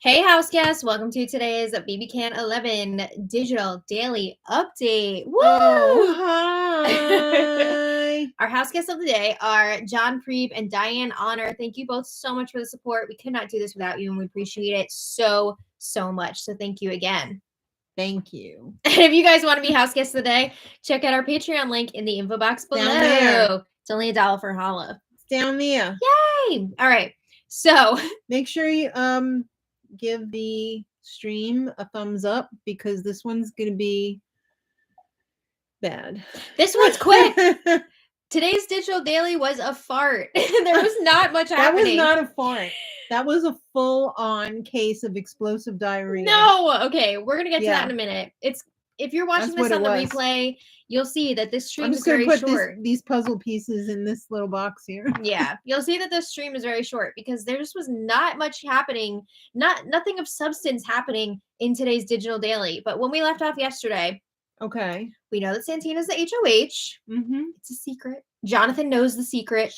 Hey, house guests, welcome to today's BBCan 11 Digital Daily Update. Woo! Oh, hi. Our house guests of the day are John Preeb and Diane Honor. Thank you both so much for the support. We could not do this without you, and we appreciate it so much. So thank you again. Thank you. And if you guys want to be house guests of the day, check out our Patreon link in the info box below. Down there. It's only $1 for holla. It's down there. Yay! All right. So make sure you give the stream a thumbs up because this one's gonna be bad. This one's quick. Today's Digital Daily was a fart. There was not much happening. That was not a fart. That was a full-on case of explosive diarrhea. No, okay, we're gonna get to that in a minute. If you're watching this on the replay, you'll see that this stream is very short. I'm just gonna put these puzzle pieces in this little box here. Yeah, you'll see that this stream is very short because there just was not much happening, nothing of substance happening in today's Digital Daily. But when we left off yesterday, okay, we know that Santina's the HOH. It's a secret. Jonathan knows the secret.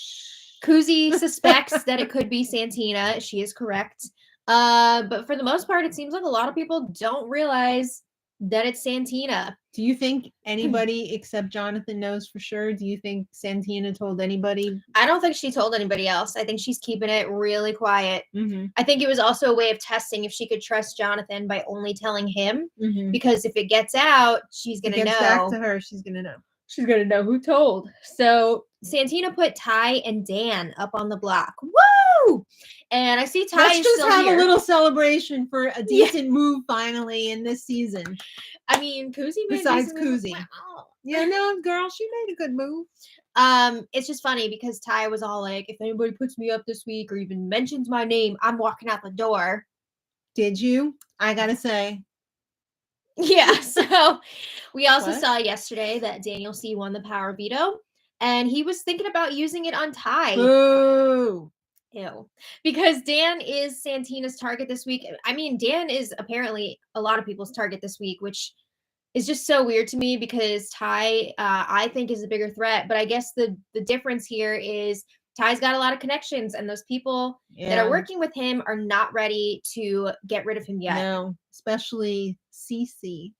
Kuzi suspects that it could be Santina. She is correct. But for the most part, it seems like a lot of people don't realize that it's Santina. Do you think anybody except Jonathan knows for sure? Do you think Santina told anybody? I don't think she told anybody else. I think she's keeping it really quiet. I think it was also a way of testing if she could trust Jonathan by only telling him. Because if it gets out, she's going to know. Back to her, she's going to know. She's going to know who told. So Santina put Ty and Dan up on the block. Woo! And I see Ty Let's is just still have here. A little celebration for a decent move finally in this season. I mean, Kuzi made besides Kuzi. Wow. Yeah, no, girl, she made a good move. It's just funny because Ty was all like, if anybody puts me up this week or even mentions my name, I'm walking out the door. Did you? I gotta say. Yeah, so we also saw yesterday that Daniel C won the power veto, and he was thinking about using it on Ty. Boo! Ew. Because Dan is Santina's target this week. I mean, Dan is apparently a lot of people's target this week, which is just so weird to me because Ty, I think, is a bigger threat. But I guess the difference here is Ty's got a lot of connections, and those people that are working with him are not ready to get rid of him yet. No, especially Cece,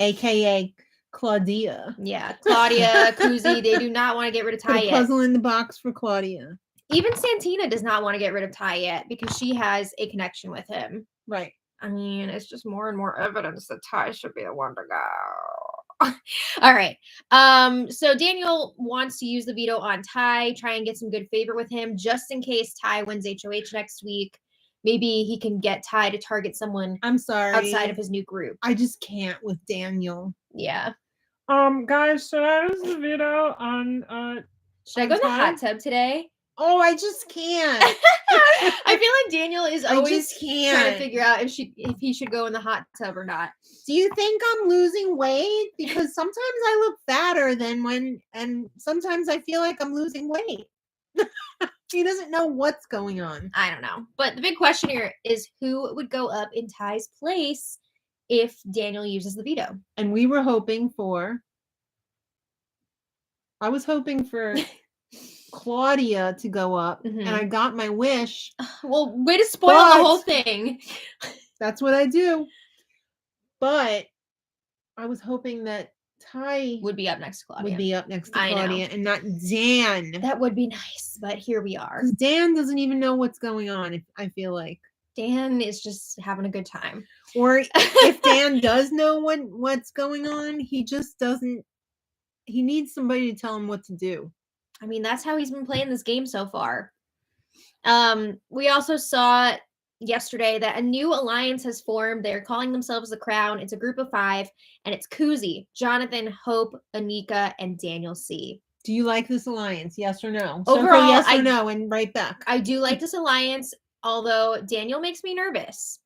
aka Claudia. Yeah, Claudia, Kuzi, they do not want to get rid of Ty yet. Puzzle in the box for Claudia. Even Santina does not want to get rid of Ty yet because she has a connection with him. Right. I mean, it's just more and more evidence that Ty should be the one to go. All right. So Daniel wants to use the veto on Ty, try and get some good favor with him, just in case Ty wins HOH next week. Maybe he can get Ty to target someone outside of his new group. I just can't with Daniel. Yeah. Guys, should I use the veto on should I go in the hot tub today? Oh, I just can't. I feel like Daniel is always trying to figure out if he should go in the hot tub or not. Do you think I'm losing weight? Because sometimes I look fatter and sometimes I feel like I'm losing weight. He doesn't know what's going on. I don't know. But the big question here is who would go up in Ty's place if Daniel uses the veto? And we were hoping for... I was hoping for... Claudia to go up, and I got my wish. Well, way to spoil the whole thing. That's what I do. But I was hoping that Ty would be up next to Claudia. Would be up next to Claudia and not Dan. That would be nice, but here we are. Because Dan doesn't even know what's going on, I feel like. Dan is just having a good time. Or if Dan does know what's going on, he just doesn't. He needs somebody to tell him what to do. I mean, that's how he's been playing this game so far. We also saw yesterday that a new alliance has formed. They're calling themselves the Crown. It's a group of 5, and it's Kuzi, Jonathan, Hope, Anika, and Daniel C. Do you like this alliance? Yes or no? Overall, yes or no, and right back. I do like this alliance, although Daniel makes me nervous.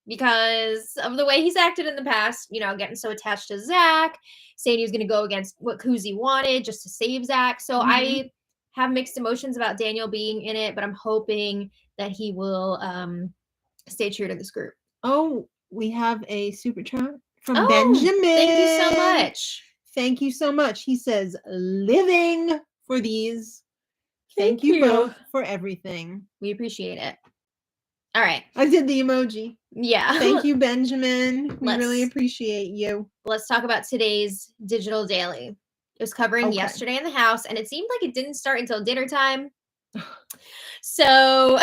Because of the way he's acted in the past, getting so attached to Zach, saying he was going to go against what Kuzi wanted just to save Zach. So I have mixed emotions about Daniel being in it, but I'm hoping that he will stay true to this group. Oh, we have a super chat from Benjamin. Thank you so much. Thank you so much. He says, living for these. Thank you both for everything. We appreciate it. All right. I did the emoji. Yeah. Thank you, Benjamin. We really Let's- appreciate you. Let's talk about today's Digital Daily. It was covering Okay. yesterday in the house, and it seemed like it didn't start until dinner time. So,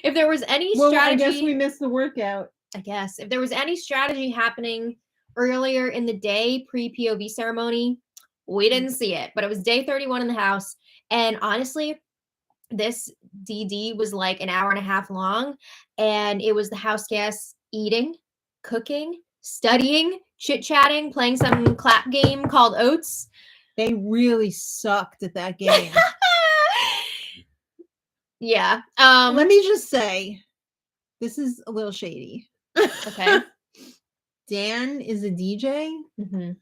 if there was any strategy, I guess we missed the workout. if there was any strategy happening earlier in the day pre-POV ceremony, we didn't see it. But it was day 31 in the house, and honestly, this DD was like an hour and a half long, and it was the house guests eating, cooking, studying, chit-chatting, playing some clap game called Oats. They really sucked at that game. Yeah. Let me just say, this is a little shady. Okay. Dan is a DJ, Mm-hmm.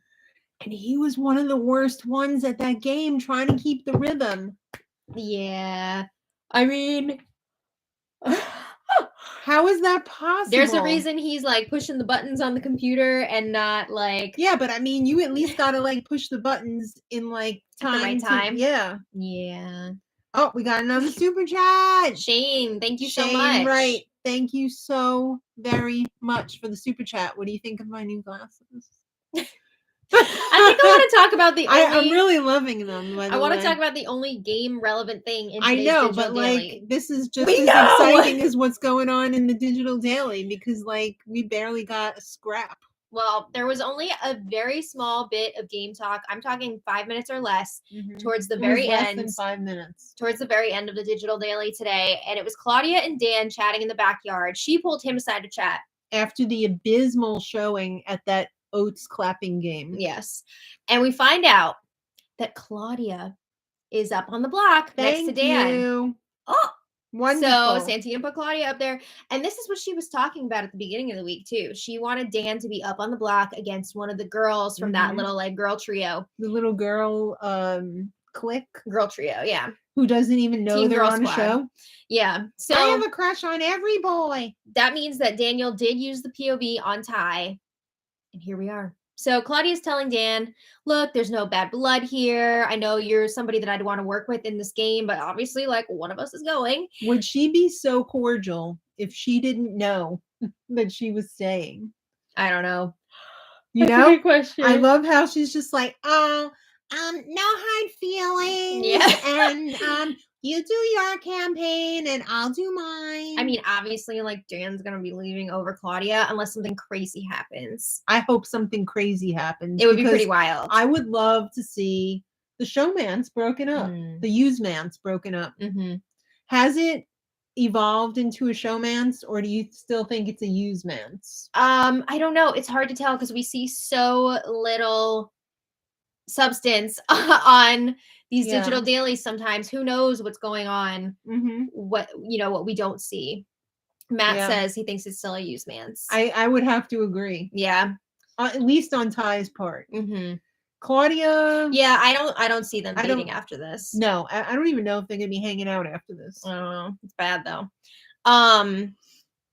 and he was one of the worst ones at that game trying to keep the rhythm. Yeah. I mean, how is that possible? There's a reason he's like pushing the buttons on the computer and not like. Yeah, but I mean, you at least gotta like push the buttons in like time. At the right time. Yeah. Yeah. Oh, we got another super chat. Shane, thank you so much. Right. Thank you so very much for the super chat. What do you think of my new glasses? I think I want to talk about the only. I'm really loving them. I want to talk about the only game relevant thing in I today's know, Digital but Daily. like this is just as exciting as what's going on in the Digital Daily because like we barely got a scrap. Well, there was only a very small bit of game talk. I'm talking 5 minutes or less towards the very end. Less than 5 minutes. Towards the very end of the Digital Daily today. And it was Claudia and Dan chatting in the backyard. She pulled him aside to chat. After the abysmal showing at that Oats clapping game. Yes. And we find out that Claudia is up on the block next to Dan. You. Oh, wonderful. So Santina put Claudia up there. And this is what she was talking about at the beginning of the week, too. She wanted Dan to be up on the block against one of the girls from that little like girl trio. The little girl clique. Girl trio, yeah. Who doesn't even know they're on a show. Yeah. So I have a crush on every boy. That means that Daniel did use the POV on Ty. And here we are. So Claudia's telling Dan, look, there's no bad blood here. I know you're somebody that I'd want to work with in this game, but obviously, like, one of us is going. Would she be so cordial if she didn't know that she was staying? I don't know. You That's know? a good question. I love how she's just like, no hard feelings. Yeah. And you do your campaign and I'll do mine. I mean, obviously, like, Dan's going to be leaving over Claudia unless something crazy happens. I hope something crazy happens. It would be pretty wild. I would love to see the showman's broken up, the useman's broken up. Mm-hmm. Has it evolved into a showman's, or do you still think it's a useman's? I don't know. It's hard to tell because we see so little substance on these digital dailies sometimes. Who knows what's going on? What we don't see. Matt says he thinks it's still a used man's. I would have to agree. Yeah, at least on Ty's part. Claudia. Yeah, I don't see them dating after this. No, I don't even know if they're gonna be hanging out after this. I don't know. It's bad though.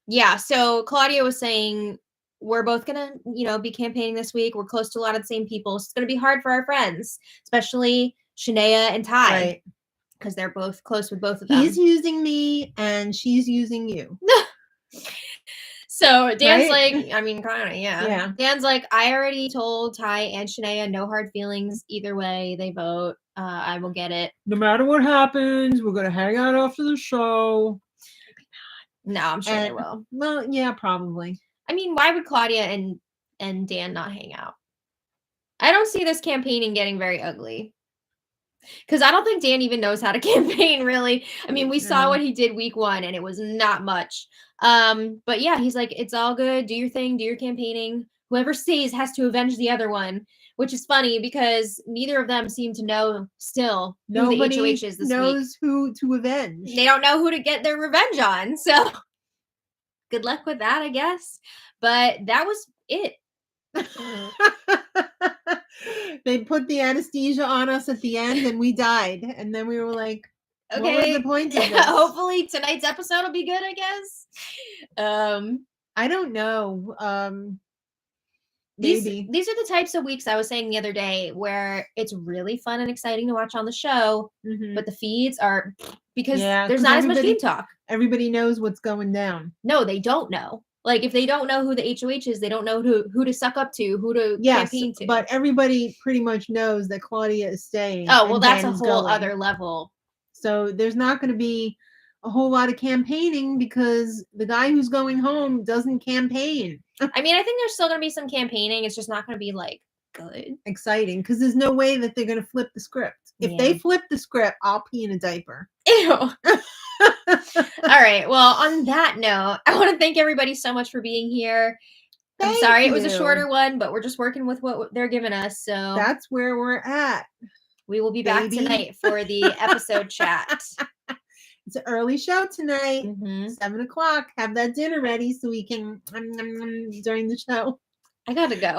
Yeah. So Claudia was saying we're both gonna, be campaigning this week. We're close to a lot of the same people. So it's gonna be hard for our friends, especially Shania and Ty. Right. Because they're both close with both of them. He's using me and she's using you. So Dan's like, I mean, kind of, yeah. Dan's like, I already told Ty and Shania no hard feelings. Either way, they vote. I will get it. No matter what happens, we're gonna hang out after the show. No, I'm sure they will. Well, yeah, probably. I mean, why would Claudia and Dan not hang out? I don't see this campaigning getting very ugly. Because I don't think Dan even knows how to campaign, really. I mean, we saw what he did week 1, and it was not much. But yeah, he's like, it's all good. Do your thing. Do your campaigning. Whoever stays has to avenge the other one, which is funny because neither of them seem to know still who the HOH is this knows who to avenge. They don't know who to get their revenge on. So good luck with that, I guess. But that was it. They put the anesthesia on us at the end and we died. And then we were like, okay, what was the point of this? Hopefully tonight's episode will be good, I guess. I don't know. maybe. These are the types of weeks I was saying the other day where it's really fun and exciting to watch on the show, but the feeds are because there's not as much game talk. Everybody knows what's going down. No, they don't know. Like, if they don't know who the HOH is, they don't know who to suck up to, who to campaign to. But everybody pretty much knows that Claudia is staying. Oh, well, that's a whole other level. So there's not going to be a whole lot of campaigning because the guy who's going home doesn't campaign. I mean, I think there's still going to be some campaigning. It's just not going to be, like, good. Exciting, because there's no way that they're going to flip the script. If they flip the script, I'll pee in a diaper. Ew. All right. Well, on that note, I want to thank everybody so much for being here. I'm sorry it was a shorter one, but we're just working with what they're giving us. So that's where we're at. We will be back tonight for the episode chat. It's an early show tonight, 7 o'clock. Have that dinner ready so we can during the show. I gotta go.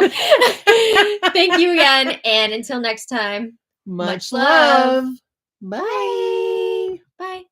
Thank you again, and until next time, much love. Bye. Bye.